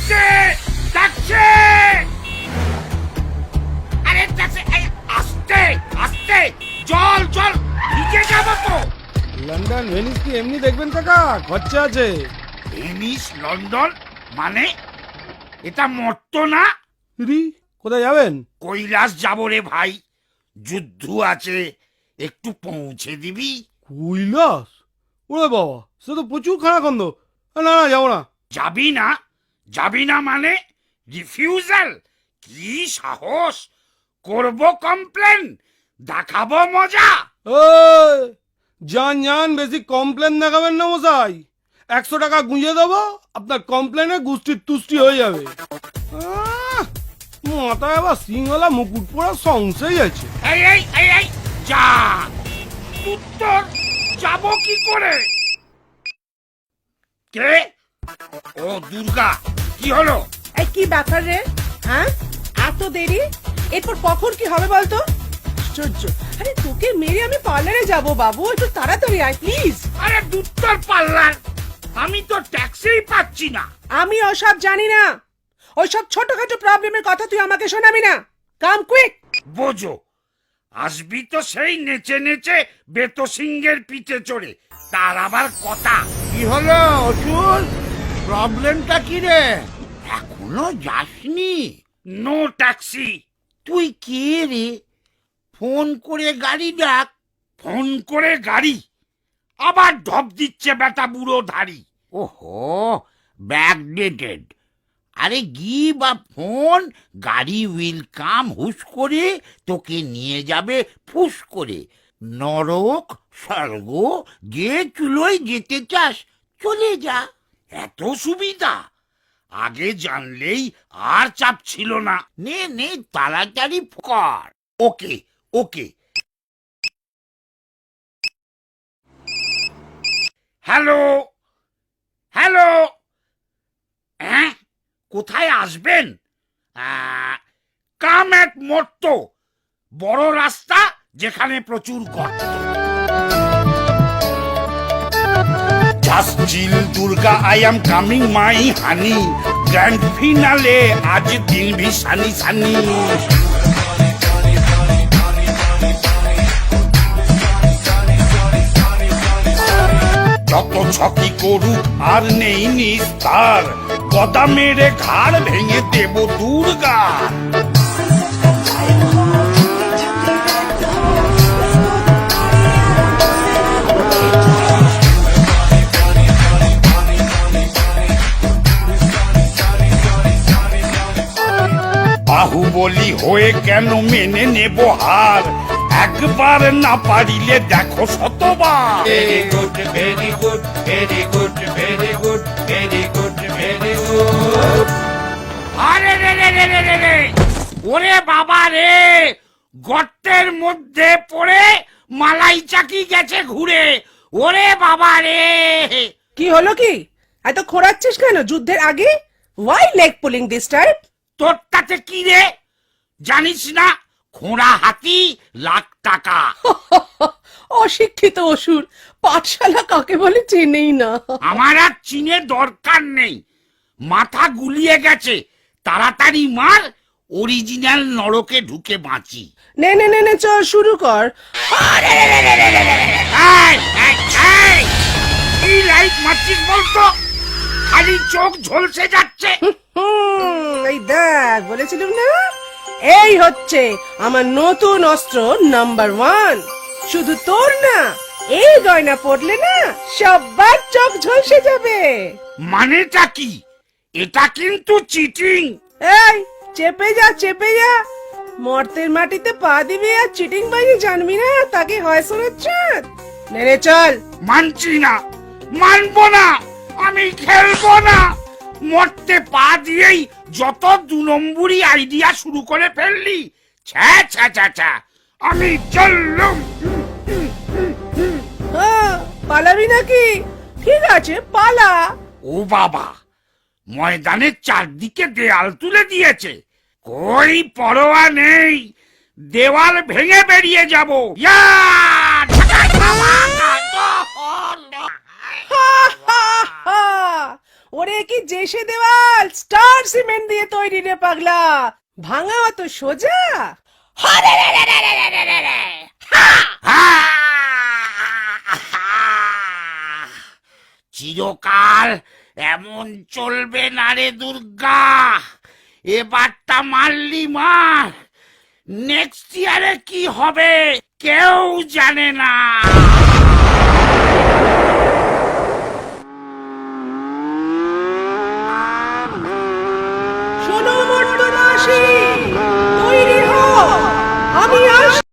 ডাকছে ডাকছে, আরে ডাকছে, আস্তে আস্তে, জল জল, ভিজে যাবো তো। লন্ডন ভেনিস কি এমনি দেখবেন কাকা? খরচা আছে। ভেনিস লন্ডন মানে? এটা মর্ত না? রি কোথায় যাবেন? কৈলাস যাবো রে ভাই, যুদ্ধ আছে, একটু পৌঁছে দিবি? কৈলাস? ওরে বাবা, সে তো প্রচুর খানাখন্দ। না না, যাবো না। যাবি না? যাবি না মানে রিফিউজাল? কি সাহস! করব কমপ্লেন, দেখাবো মজা। ওই যান যান, বেশি কমপ্লেন দেখাবেন না মশাই। 100 টাকা গুঁজে দেবো, আপনার কমপ্লেনে গুষ্টির তুষ্টি হয়ে যাবে। মাথায় আবার সিংহলা মুকুট পরা সংশয় আছে। এই এই এই এই যা, উত্তর যাব কি করে? কে? ও দুর্গা, কি হলো? এই কি ব্যাপার রে? হ্যাঁ, এত দেরি? এরপর কখন কি হবে বলতো? আশ্চর্য! আরে তোকে মেরে আমি পার্লারে যাব বাবু, একটু তাড়াতাড়ি আয় প্লিজ। আরে দুত্তর পাল্লার, আমি তো ট্যাক্সিই পাচ্ছি না। আমি ওসব জানি না, ওইসব ছোটখাটো প্রবলেমের কথা তুই আমাকে শোনাবি না। কাম কুইক। বোঝো, আসবি তো সেই নেচে নেচে বেতো সিংহের পিঠে চড়ে, তার আবার কথা। কি হলো অসুর? প্রবলেমটা কি রে? এখনো যাসনি? No taxi. তুই কে রে? ফোন করে গাড়ি ডাক। ফোন করে গাড়ি? আবার ঢপ দিচ্ছে বেটা বুড়ো ধাড়ি। ওহো, ব্যাকডেটেড। আরে গিভ আ ফোন, গাড়ি উইল কাম হুশ করে, তোকে নিয়ে যাবে ফুস করে। নরক স্বর্গ যে চুলোয় যেতে চাস চলে যা। এত সুবিধা? আগে জানলেই আর চাপ ছিল না। নে নে, তাড়াতাড়ি কর। ওকে ওকে। হ্যালো হ্যালো, হ্যাঁ কোথায় আসবেন? কাম এট মর্ত, বড় রাস্তা যেখানে প্রচুর গর্ত। Just chill Durga, I am coming my honey, grand finale আজ দিন ভি সানি সানি। যত ছকি করুক আর নেই নিস্তার, গদা মেরে ঘাড় ভেঙে দেব দুর্গা। বাহুবলী হয়ে কেন মেনে নেব হার, একবার না পারিলে দেখো শতবার। Very good, very good, very good, very good, very good, very good. আরে রে রে রে রে রে রে, ওরে বাবা রে, গর্তের মধ্যে পড়ে মালাই চাকি গেছে ঘুরে। ওরে বাবা রে! কি হলো কি? এত খোঁড়াচ্ছিস কেন যুদ্ধের আগে? Why leg pulling this time? তোর তাতে কি রে? জানিস না খোঁড়া হাতি লাখ টাকা? অশিক্ষিত অসুর, পাঠশালা কাকে বলে চেনেই না। আমার আর চিনে দরকার নেই, মাথা গুলিয়ে গেছে। তাড়াতাড়ি মার, অরিজিনাল নরকে ঢুকে বাঁচি। নে নে নে নে, চল শুরু কর। এই, এই, এই, কি লাইট মারছিস বলতো? খালি চোখ ঝলসে যাচ্ছে। এই দেখ, বলেছিলাম না, এই হচ্ছে আমার নতুন অস্ত্র নাম্বার 1। শুধু তোর না, এই গয়না পড়লে না সবার চোখ ঝলসে যাবে। মানেটা কি? এটা কিন্তু চিটিং। এই চেপে যা, চেপে যা। মর্তের মাটিতে পা দিবি আর চিটিং বাজি জানবি না, তাকে হয় শোনাচ্ছে। নে চল। মানছি না, মানবো না, আমি খেলবো না। মরতে পা দিয়েই যত 2 নম্বরই আইডিয়া শুরু করে ফেললি। ছ্যা ছ্যা ছ্যা ছ্যা, আমি চললুম। পালাবি নাকি? ঠিক আছে, পালা। ও বাবা, ময়দানের চারদিকে দেয়াল তুলে দিয়েছে। কই পরোয়া নেই, দেওয়াল ভেঙে বেরিয়ে যাব। ইয়া! ওরে কি জেসে দেওয়াল স্টার সিমেন্ট দিয়ে তৈরি রে পাগলা, ভাঙা অত সোজা? চিরকাল এমন চলবে না রে দুর্গা, এবারটা মারলি মার, নেক্সট ইয়ারে কি হবে কেউ জানে না।